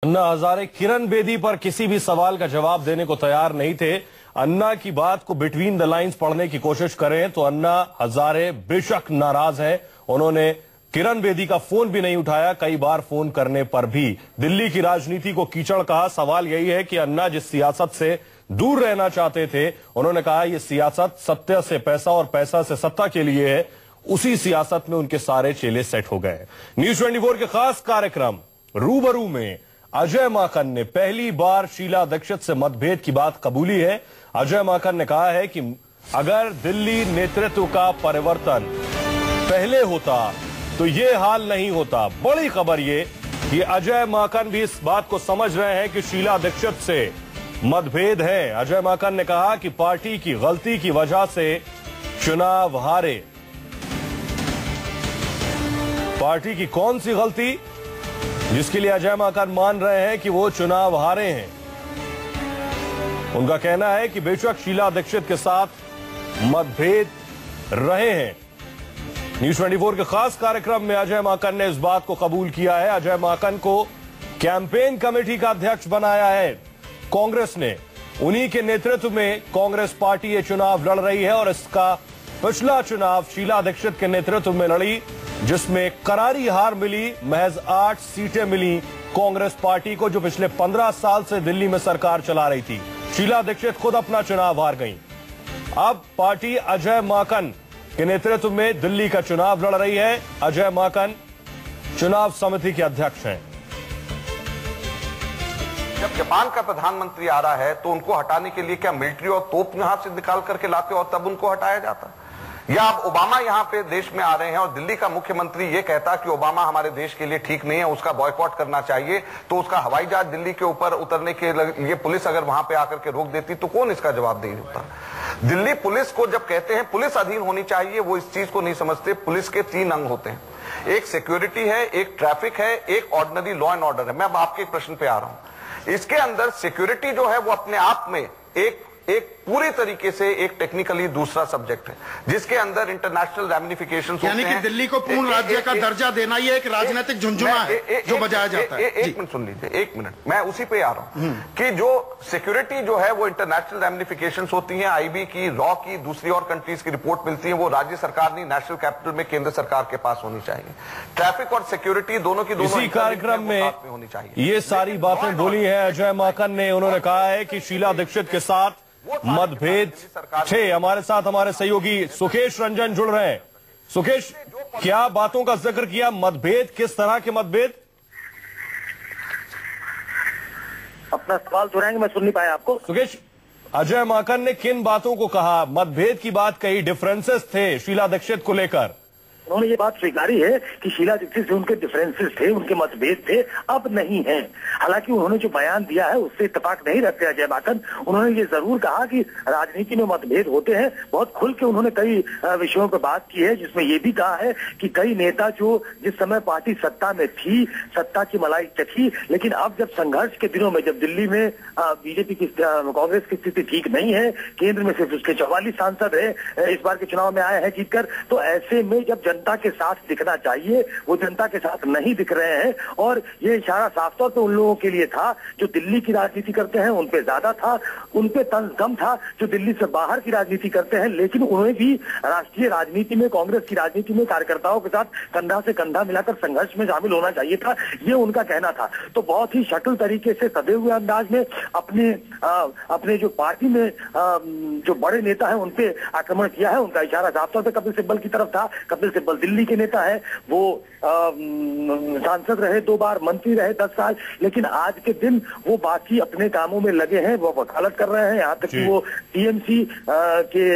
अन्ना हजारे किरण बेदी पर किसी भी सवाल का जवाब देने को तैयार नहीं थे। अन्ना की बात को बिटवीन द लाइंस पढ़ने की कोशिश करें तो अन्ना हजारे बेशक नाराज हैं। उन्होंने किरण बेदी का फोन भी नहीं उठाया। कई बार फोन करने पर भी दिल्ली की राजनीति को कीचड़ कहा। सवाल यही है कि अन्ना जिस सियासत से दूर रहना चाहते थे, उन्होंने कहा यह सियासत सत्य से पैसा और पैसा से सत्ता के लिए है। उसी सियासत में उनके सारे चेले सेट हो गए। न्यूज 24 के खास कार्यक्रम रूबरू में अजय माकन ने पहली बार शीला दीक्षित से मतभेद की बात कबूली है। अजय माकन ने कहा है कि अगर दिल्ली नेतृत्व का परिवर्तन पहले होता तो ये हाल नहीं होता। बड़ी खबर ये कि अजय माकन भी इस बात को समझ रहे हैं कि शीला दीक्षित से मतभेद है। अजय माकन ने कहा कि पार्टी की गलती की वजह से चुनाव हारे। पार्टी की कौन सी गलती जिसके लिए अजय माकन मान रहे हैं कि वो चुनाव हारे हैं? उनका कहना है कि बेशक शीला दीक्षित के साथ मतभेद रहे हैं। न्यूज 24 के खास कार्यक्रम में अजय माकन ने इस बात को कबूल किया है। अजय माकन को कैंपेन कमेटी का अध्यक्ष बनाया है कांग्रेस ने। उन्हीं के नेतृत्व में कांग्रेस पार्टी ये चुनाव लड़ रही है और इसका पिछला चुनाव शीला दीक्षित के नेतृत्व में लड़ी, जिसमें करारी हार मिली। महज 8 सीटें मिली कांग्रेस पार्टी को, जो पिछले 15 साल से दिल्ली में सरकार चला रही थी। शीला दीक्षित खुद अपना चुनाव हार गई। अब पार्टी अजय माकन के नेतृत्व में दिल्ली का चुनाव लड़ रही है। अजय माकन चुनाव समिति के अध्यक्ष हैं। जब जापान का प्रधानमंत्री आ रहा है तो उनको हटाने के लिए क्या मिलिट्री और तोप यहां से निकाल करके लाते और तब उनको हटाया जाता? या अब ओबामा यहां पे देश में आ रहे हैं और दिल्ली का मुख्यमंत्री ये कहता कि ओबामा हमारे देश के लिए ठीक नहीं है, उसका बॉयकॉट करना चाहिए, तो उसका हवाई जहाज दिल्ली के ऊपर उतरने के लिए पुलिस अगर वहां पे आकर के रोक देती तो कौन इसका जवाब नहीं होता? दिल्ली पुलिस को जब कहते हैं पुलिस अधीन होनी चाहिए, वो इस चीज को नहीं समझते। पुलिस के 3 अंग होते हैं, एक सिक्योरिटी है, एक ट्रैफिक है, एक ऑर्डिनरी लॉ एंड ऑर्डर है। मैं अब आपके एक प्रश्न पे आ रहा हूं। इसके अंदर सिक्योरिटी जो है वो अपने आप में एक पूरी तरीके से एक टेक्निकली दूसरा सब्जेक्ट है, जिसके अंदर इंटरनेशनल रैमिफिकेशंस होते हैं। यानी कि दिल्ली को पूर्ण राज्य का दर्जा देना ये एक राजनीतिक झुंझुना है जो बजाया जाता है। एक मिनट सुन लीजिए, 1 मिनट, मैं उसी पे आ रहा हूं कि जो सिक्योरिटी जो है वो इंटरनेशनल रैमिफिकेशंस होती हैं, आईबी की, रॉ की, दूसरी और कंट्रीज की रिपोर्ट मिलती है, वो राज्य सरकार नहीं, नेशनल कैपिटल में केंद्र सरकार के पास होनी चाहिए। ट्रैफिक और सिक्योरिटी दोनों की दोनों इसी कार्यक्रम में होनी चाहिए। ये सारी बातें बोली है अजय माकन ने। उन्होंने कहा है कि शीला दीक्षित के साथ मतभेद थे। हमारे साथ हमारे सहयोगी सुकेश रंजन जुड़ रहे हैं। सुकेश, क्या बातों का जिक्र किया? मतभेद, किस तरह के मतभेद? अपना सवाल दोहराएंगे, मैं सुन नहीं पाया आपको। सुकेश, अजय माकन ने किन बातों को कहा? मतभेद की बात कही, डिफरेंसेस थे शीला दीक्षित को लेकर। उन्होंने ये बात स्वीकारी है कि शीला दीक्षित से उनके डिफरेंसेस थे, उनके मतभेद थे, अब नहीं है। हालांकि उन्होंने जो बयान दिया है उससे इत्तेफाक नहीं रखते अजय माकन। उन्होंने ये जरूर कहा कि राजनीति में मतभेद होते हैं। बहुत खुल के उन्होंने कई विषयों पर बात की है, जिसमें ये भी कहा है कि कई नेता जो जिस समय पार्टी सत्ता में थी, सत्ता की मलाई चखी, लेकिन अब जब संघर्ष के दिनों में, जब दिल्ली में बीजेपी की, कांग्रेस की स्थिति ठीक नहीं है, केंद्र में सिर्फ उसके 44 सांसद है, इस बार के चुनाव में आए हैं जीतकर, तो ऐसे में जब जनता के साथ दिखना चाहिए, वो जनता के साथ नहीं दिख रहे हैं। और ये इशारा साफ तौर पे उन लोगों के लिए था जो दिल्ली की राजनीति करते हैं, उन पे ज्यादा था, उन पे तंज कम था जो दिल्ली से बाहर की राजनीति करते हैं। लेकिन उन्हें भी राष्ट्रीय राजनीति में, कांग्रेस की राजनीति में कार्यकर्ताओं के साथ कंधा से कंधा मिलाकर संघर्ष में शामिल होना चाहिए था, ये उनका कहना था। तो बहुत ही शटल तरीके से, सदे हुए अंदाज में अपने जो पार्टी में जो बड़े नेता है उन पे आक्रमण किया है। उनका इशारा साफ तौर पर कपिल सिब्बल की तरफ था। कपिल सिब्बल दिल्ली के नेता है, वो सांसद रहे, 2 बार मंत्री रहे 10 साल, लेकिन आज के दिन वो बाकी अपने कामों में लगे हैं, वो वकालत कर रहे हैं। यहाँ तक कि वो टीएमसी के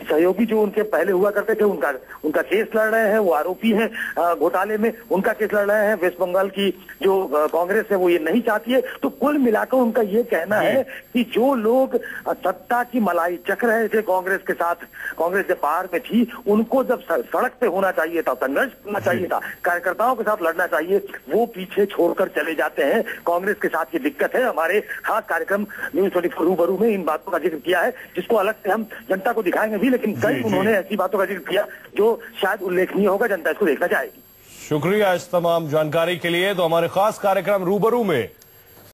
सहयोगी जो उनके पहले हुआ करते थे, उनका केस लड़ रहे हैं। वो आरोपी हैं घोटाले में, उनका केस लड़ रहे हैं। वेस्ट बंगाल की जो कांग्रेस है वो ये नहीं चाहती है। तो कुल मिलाकर उनका ये कहना है कि जो लोग सत्ता की मलाई चख रहे थे कांग्रेस के साथ, कांग्रेस जब बाहर में थी, उनको जब सड़क पे होना चाहिए था, संघर्ष करना चाहिए था, कार्यकर्ताओं के साथ लड़ना चाहिए, वो पीछे छोड़कर चले जाते हैं। कांग्रेस के साथ ये दिक्कत है। हमारे खास कार्यक्रम न्यूज 24 रूबरू में इन बातों का जिक्र किया है, जिसको अलग से हम जनता को दिखाएंगे भी, लेकिन कई उन्होंने ऐसी बातों का जिक्र किया जो शायद उल्लेखनीय होगा, जनता इसको देखना चाहेगी। शुक्रिया इस तमाम जानकारी के लिए। तो हमारे खास कार्यक्रम रूबरू में